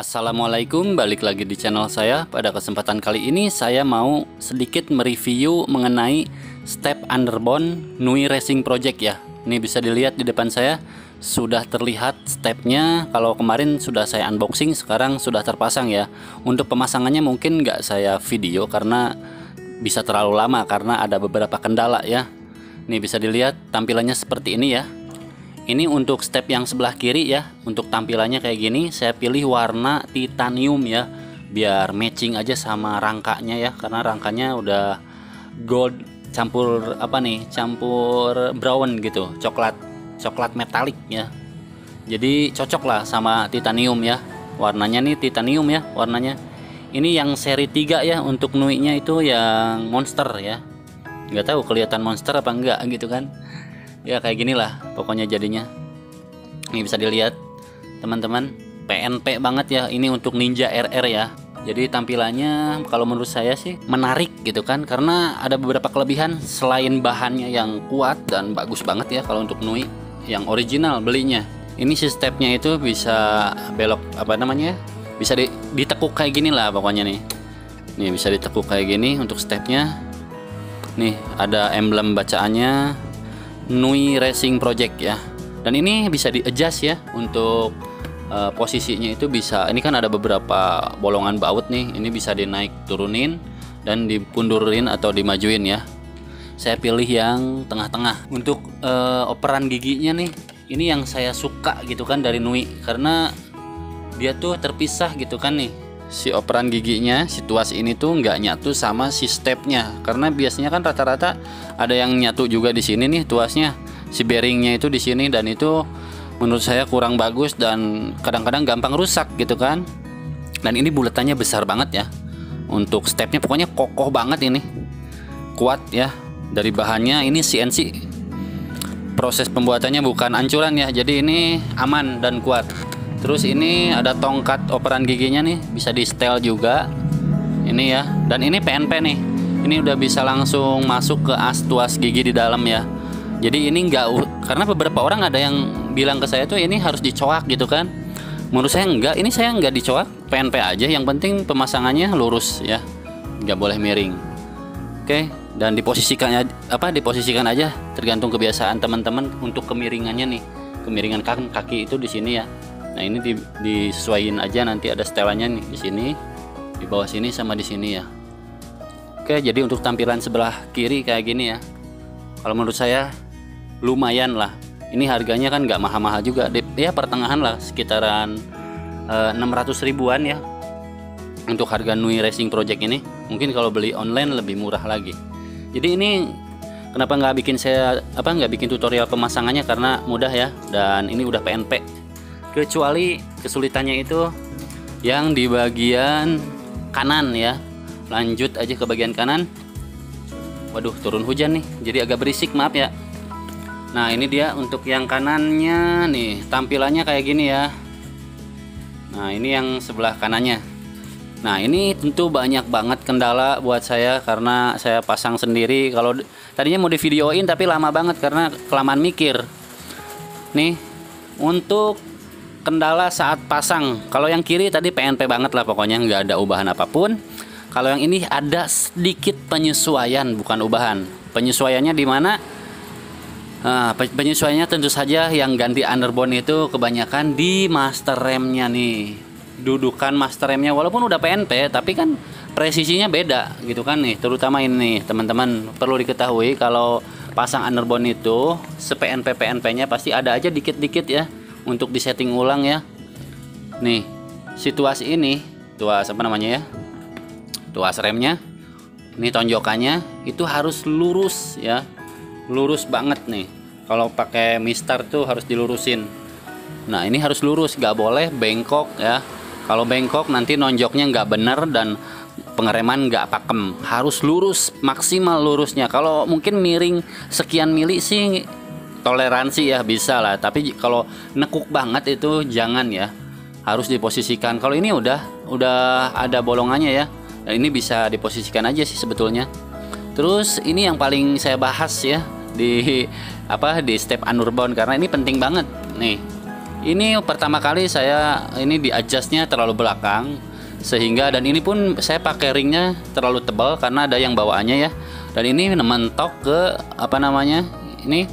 Assalamualaikum, balik lagi di channel saya. Pada kesempatan kali ini saya mau sedikit mereview mengenai step underbone Nui Racing Project ya. Ini bisa dilihat di depan saya sudah terlihat stepnya. Kalau kemarin sudah saya unboxing, sekarang sudah terpasang ya. Untuk pemasangannya mungkin nggak saya video karena bisa terlalu lama karena ada beberapa kendala ya. Ini bisa dilihat tampilannya seperti ini ya. Ini untuk step yang sebelah kiri ya. Untuk tampilannya kayak gini, saya pilih warna titanium ya, biar matching aja sama rangkanya ya, karena rangkanya udah gold campur campur brown gitu, coklat metalik ya. Jadi cocok lah sama titanium ya. Warnanya nih titanium ya warnanya. Ini yang seri 3 ya. Untuk Nui-nya itu yang monster ya. Nggak tahu kelihatan monster apa enggak gitu kan. Ya kayak gini lah pokoknya jadinya. Ini bisa dilihat teman-teman, PNP banget ya. Ini untuk Ninja RR ya. Jadi tampilannya kalau menurut saya sih menarik gitu kan, karena ada beberapa kelebihan selain bahannya yang kuat dan bagus banget ya. Kalau untuk Nui yang original belinya, ini si stepnya itu bisa belok bisa ditekuk kayak gini lah pokoknya nih. Nih bisa ditekuk kayak gini untuk stepnya. Nih ada emblem bacaannya Nui Racing Project ya. Dan ini bisa di adjust ya untuk posisinya itu bisa. Ini kan ada beberapa bolongan baut nih. Ini bisa dinaik turunin dan dipundurin atau dimajuin ya. Saya pilih yang tengah-tengah. Untuk operan giginya nih, ini yang saya suka gitu kan dari Nui, karena dia tuh terpisah gitu kan nih. Si operan giginya, si tuas ini tuh nggak nyatu sama si stepnya, karena biasanya kan rata-rata ada yang nyatu juga di sini nih tuasnya, si bearingnya itu di sini, dan itu menurut saya kurang bagus dan kadang-kadang gampang rusak gitu kan. Dan ini bulatannya besar banget ya. Untuk stepnya pokoknya kokoh banget ini, kuat ya. Dari bahannya ini CNC, proses pembuatannya bukan ancuran ya, jadi ini aman dan kuat. Terus ini ada tongkat operan giginya nih, bisa di setel juga ini ya. Dan ini PNP nih, ini udah bisa langsung masuk ke as tuas gigi di dalam ya. Jadi ini karena beberapa orang ada yang bilang ke saya tuh ini harus dicoak gitu kan. Menurut saya enggak, ini saya enggak dicoak, PNP aja. Yang penting pemasangannya lurus ya, nggak boleh miring. Oke, dan diposisikan aja tergantung kebiasaan teman-teman. Untuk kemiringannya nih, kemiringan kaki itu di sini ya. Nah ini disesuaikan aja, nanti ada setelannya nih di sini, di bawah sini sama di sini ya. Oke, jadi untuk tampilan sebelah kiri kayak gini ya. Kalau menurut saya lumayan lah. Ini harganya kan nggak mahal-mahal juga, ya pertengahan lah, sekitaran 600 ribuan ya. Untuk harga Nui Racing Project ini, mungkin kalau beli online lebih murah lagi. Jadi ini kenapa nggak bikin tutorial pemasangannya, karena mudah ya, dan ini udah PNP. Kecuali kesulitannya itu yang di bagian kanan ya. Lanjut aja ke bagian kanan. Waduh, turun hujan nih, jadi agak berisik, maaf ya. Nah ini dia untuk yang kanannya nih, tampilannya kayak gini ya. Nah ini yang sebelah kanannya. Nah ini tentu banyak banget kendala buat saya, karena saya pasang sendiri. Kalau tadinya mau divideoin tapi lama banget karena kelamaan mikir. Nih untuk kendala saat pasang, kalau yang kiri tadi PNP banget lah pokoknya, nggak ada ubahan apapun. Kalau yang ini ada sedikit penyesuaian, bukan ubahan. Penyesuaiannya di mana? Penyesuaiannya tentu saja yang ganti underbone itu kebanyakan di master remnya nih. Dudukan master remnya walaupun udah PNP, tapi kan presisinya beda gitu kan nih. Terutama ini teman-teman perlu diketahui, kalau pasang underbone itu se-PNP-PNP-nya pasti ada aja dikit-dikit ya untuk disetting ulang ya. Nih situasi ini, tuas ya, tuas remnya, ini tonjokannya itu harus lurus ya, lurus banget nih. Kalau pakai mistar tuh harus dilurusin. Nah ini harus lurus, nggak boleh bengkok ya. Kalau bengkok nanti nonjoknya nggak bener dan pengereman nggak pakem. Harus lurus, maksimal lurusnya. Kalau mungkin miring sekian mili sih toleransi ya, bisa lah. Tapi kalau nekuk banget itu jangan ya, harus diposisikan. Kalau ini udah ada bolongannya ya, dan ini bisa diposisikan aja sih sebetulnya. Terus ini yang paling saya bahas ya di step underbone, karena ini penting banget nih. Ini pertama kali saya ini di adjustnya terlalu belakang, sehingga, dan ini pun saya pakai ringnya terlalu tebal karena ada yang bawaannya ya. Dan ini mentok ke apa namanya, ini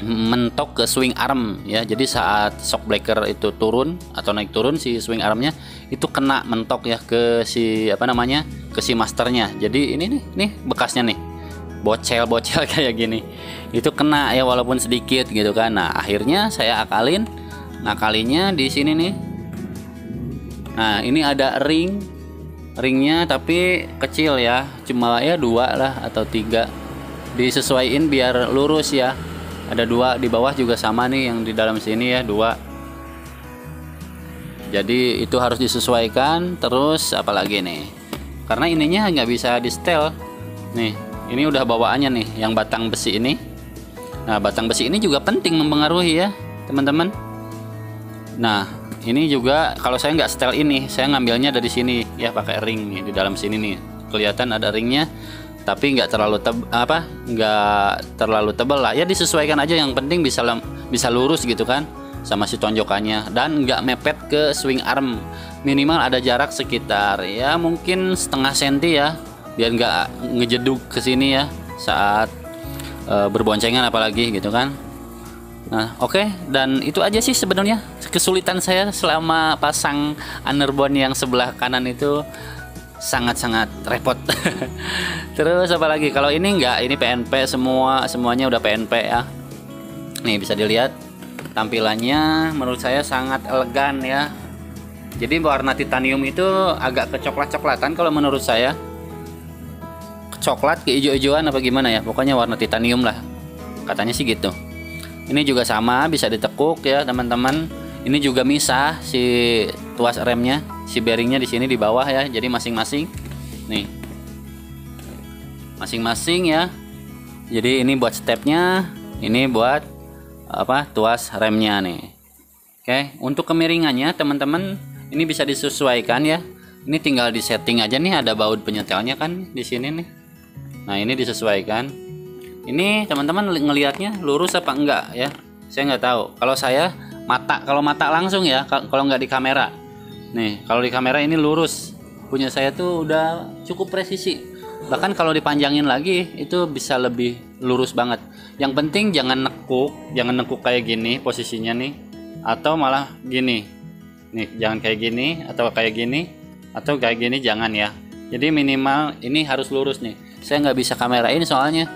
mentok ke swing arm ya. Jadi saat shock breaker itu turun atau naik turun, si swing armnya itu kena mentok ya ke si apa namanya, ke si masternya. Jadi ini nih bekasnya nih, bocel-bocel kayak gini, itu kena ya walaupun sedikit gitu kan. Nah akhirnya saya ngakalinya di sini nih. Nah ini ada ringnya tapi kecil ya, cuma ya 2 lah atau 3, disesuaiin biar lurus ya. Ada 2 di bawah juga sama nih, yang di dalam sini ya 2. Jadi itu harus disesuaikan. Terus apalagi nih, karena ininya nggak bisa di setel nih, ini udah bawaannya nih yang batang besi ini. Nah batang besi ini juga penting mempengaruhi ya teman-teman. Nah ini juga kalau saya nggak setel ini, saya ngambilnya dari sini ya, pakai ring nih di dalam sini nih, kelihatan ada ringnya, tapi nggak terlalu tebal lah ya, disesuaikan aja. Yang penting bisa lurus gitu kan sama si tonjokannya, dan nggak mepet ke swing arm. Minimal ada jarak sekitar ya mungkin setengah senti ya, biar nggak ngejeduk ke sini ya saat berboncengan apalagi gitu kan. Nah oke, dan itu aja sih sebenarnya kesulitan saya selama pasang underbone yang sebelah kanan itu, sangat-sangat repot. Terus apalagi kalau ini enggak, ini PNP semuanya udah PNP ya. Nih bisa dilihat tampilannya, menurut saya sangat elegan ya. Jadi warna titanium itu agak kecoklat-coklatan kalau menurut saya, coklat ke hijau-hijauan apa gimana ya, pokoknya warna titanium lah katanya sih gitu. Ini juga sama, bisa ditekuk ya teman-teman. Ini juga misah si tuas remnya, si bearingnya di sini di bawah ya. Jadi masing-masing nih, masing-masing ya. Jadi ini buat stepnya, ini buat apa, tuas remnya nih. Oke, untuk kemiringannya teman-teman ini bisa disesuaikan ya. Ini tinggal di setting aja nih, ada baut penyetelnya kan di sini nih. Nah ini disesuaikan. Ini teman-teman ngelihatnya lurus apa enggak ya? Saya nggak tahu. Kalau saya kalau mata langsung ya, kalau nggak di kamera. Nih, kalau di kamera ini lurus. Punya saya tuh udah cukup presisi. Bahkan kalau dipanjangin lagi itu bisa lebih lurus banget. Yang penting jangan nekuk kayak gini posisinya nih, atau malah gini. Nih, jangan kayak gini atau kayak gini atau kayak gini, jangan ya. Jadi minimal ini harus lurus nih. Saya nggak bisa kamerain soalnya.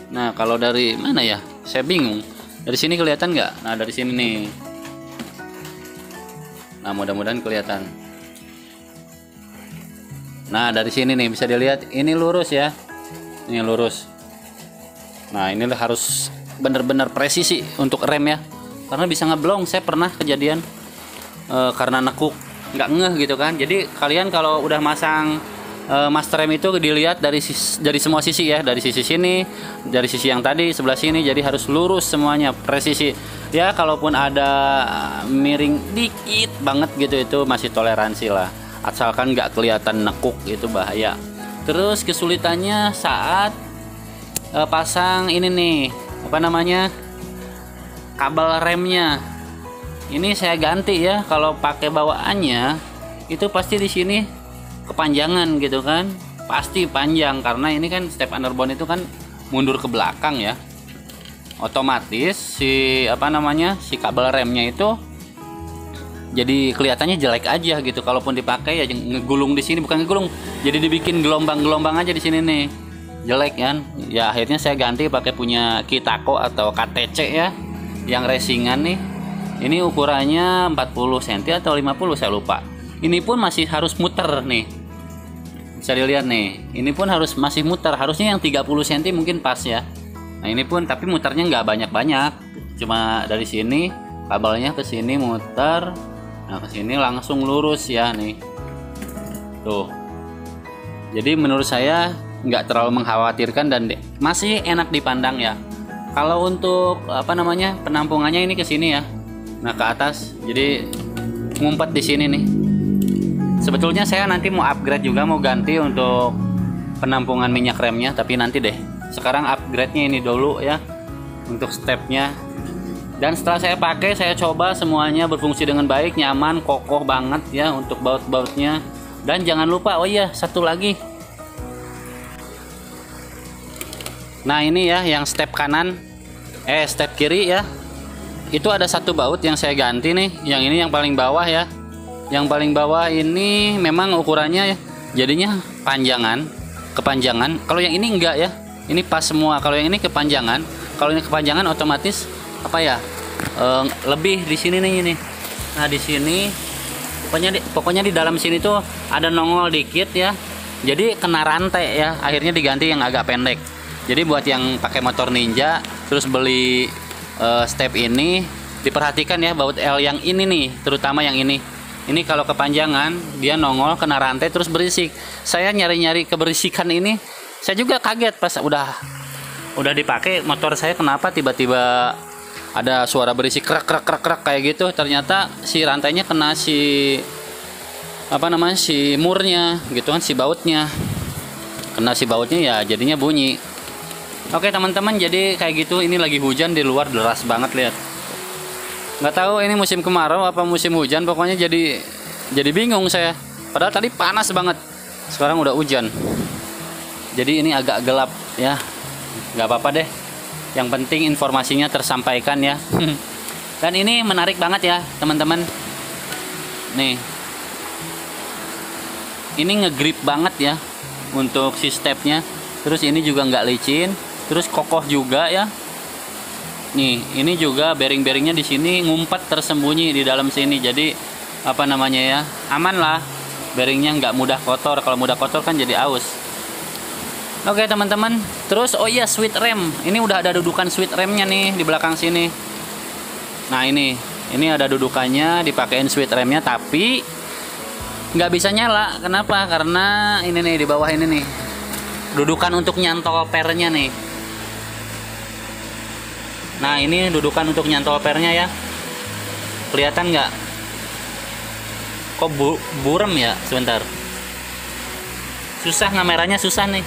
Nah kalau dari mana ya, saya bingung. Dari sini kelihatan nggak? Nah dari sini nih. Nah mudah-mudahan kelihatan. Nah dari sini nih bisa dilihat ini lurus ya, ini lurus. Nah ini harus bener-bener presisi untuk rem ya, karena bisa ngeblong. Saya pernah kejadian karena nekuk, nggak ngeh gitu kan. Jadi kalian kalau udah masang master rem itu dilihat dari semua sisi ya, dari sisi sini, dari sisi yang tadi sebelah sini, jadi harus lurus semuanya, presisi ya. Kalaupun ada miring dikit banget gitu, itu masih toleransi lah, asalkan nggak kelihatan nekuk, itu bahaya. Terus kesulitannya saat pasang ini nih, apa namanya, kabel remnya. Ini saya ganti ya, kalau pakai bawaannya itu pasti di sini kepanjangan gitu kan, pasti panjang, karena ini kan step underbone itu kan mundur ke belakang ya, otomatis si apa namanya, si kabel remnya itu jadi kelihatannya jelek aja gitu. Kalaupun dipakai ya ngegulung di sini, bukan ngegulung, jadi dibikin gelombang-gelombang aja di sini nih, jelek kan ya. Akhirnya saya ganti pakai punya Kitako atau KTC ya, yang racingan nih. Ini ukurannya 40 cm atau 50, saya lupa. Ini pun masih harus muter nih, bisa dilihat nih, ini pun masih muter. Harusnya yang 30 cm mungkin pas ya. Nah ini pun tapi muternya nggak banyak-banyak, cuma dari sini kabelnya ke sini muter, nah ke sini langsung lurus ya nih tuh. Jadi menurut saya nggak terlalu mengkhawatirkan dan masih enak dipandang ya. Kalau untuk apa namanya, penampungannya ini ke sini ya, nah ke atas, jadi ngumpet di sini nih. Sebetulnya saya nanti mau upgrade juga, mau ganti untuk penampungan minyak remnya, tapi nanti deh. Sekarang upgrade-nya ini dulu ya, untuk stepnya. Dan setelah saya pakai, saya coba semuanya berfungsi dengan baik, nyaman, kokoh banget ya untuk baut-bautnya. Dan jangan lupa, oh iya, satu lagi. Nah ini ya yang step kanan, step kiri ya. Itu ada satu baut yang saya ganti nih. Yang ini yang paling bawah ya. Yang paling bawah ini memang ukurannya ya, jadinya kepanjangan. Kalau yang ini enggak ya. Ini pas semua. Kalau yang ini kepanjangan. Kalau ini kepanjangan otomatis apa ya? Lebih di sini nih ini. Nah di sini pokoknya di dalam sini tuh ada nongol dikit ya. Jadi kena rantai ya. Akhirnya diganti yang agak pendek. Jadi buat yang pakai motor Ninja terus beli step ini, diperhatikan ya baut L yang ini nih, terutama yang ini. Ini kalau kepanjangan dia nongol kena rantai terus berisik. Saya nyari-nyari keberisikan ini, saya juga kaget pas udah dipakai motor saya, kenapa tiba-tiba ada suara berisik krek krek krek krek kayak gitu. Ternyata si rantainya kena si murnya gitu kan, si bautnya. Kena si bautnya ya jadinya bunyi. Oke teman-teman, jadi kayak gitu. Ini lagi hujan di luar, deras banget, lihat. Nggak tahu ini musim kemarau apa musim hujan, pokoknya jadi bingung saya. Padahal tadi panas banget, sekarang udah hujan. Jadi ini agak gelap ya. Nggak apa-apa deh. Yang penting informasinya tersampaikan ya. Dan ini menarik banget ya teman-teman. Nih, ini ngegrip banget ya untuk si stepnya. Terus ini juga nggak licin, terus kokoh juga ya. Nih, ini juga bearing-bearingnya di sini ngumpet tersembunyi di dalam sini. Jadi apa namanya ya, aman lah. Bearingnya nggak mudah kotor. Kalau mudah kotor kan jadi aus. Oke teman-teman, terus oh iya, switch rem. Ini udah ada dudukan switch remnya nih di belakang sini. Nah ini ada dudukannya, dipakein switch remnya, tapi nggak bisa nyala. Kenapa? Karena ini nih di bawah ini nih, dudukan untuk nyantol pernya nih. Nah ini dudukan untuk nyantol pernya ya. Kelihatan nggak? Kok burem ya? Sebentar. Susah ngameranya, susah nih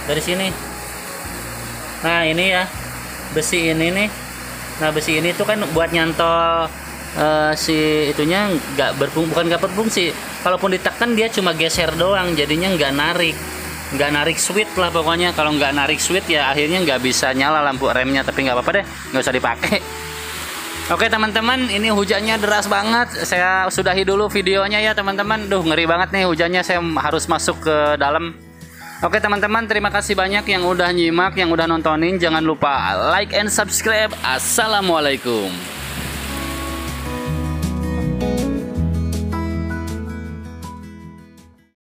dari sini. Nah ini ya besi ini nih. Nah besi ini tuh kan buat nyantol si itunya bukan nggak berfungsi. Kalaupun ditekan dia cuma geser doang, jadinya nggak narik switch lah pokoknya. Kalau nggak narik switch ya akhirnya nggak bisa nyala lampu remnya. Tapi nggak apa-apa deh, nggak usah dipakai. Oke teman-teman, ini hujannya deras banget. Saya sudahi dulu videonya ya teman-teman. Duh ngeri banget nih hujannya, saya harus masuk ke dalam. Oke teman-teman, terima kasih banyak yang udah nyimak, yang udah nontonin. Jangan lupa like and subscribe. Assalamualaikum.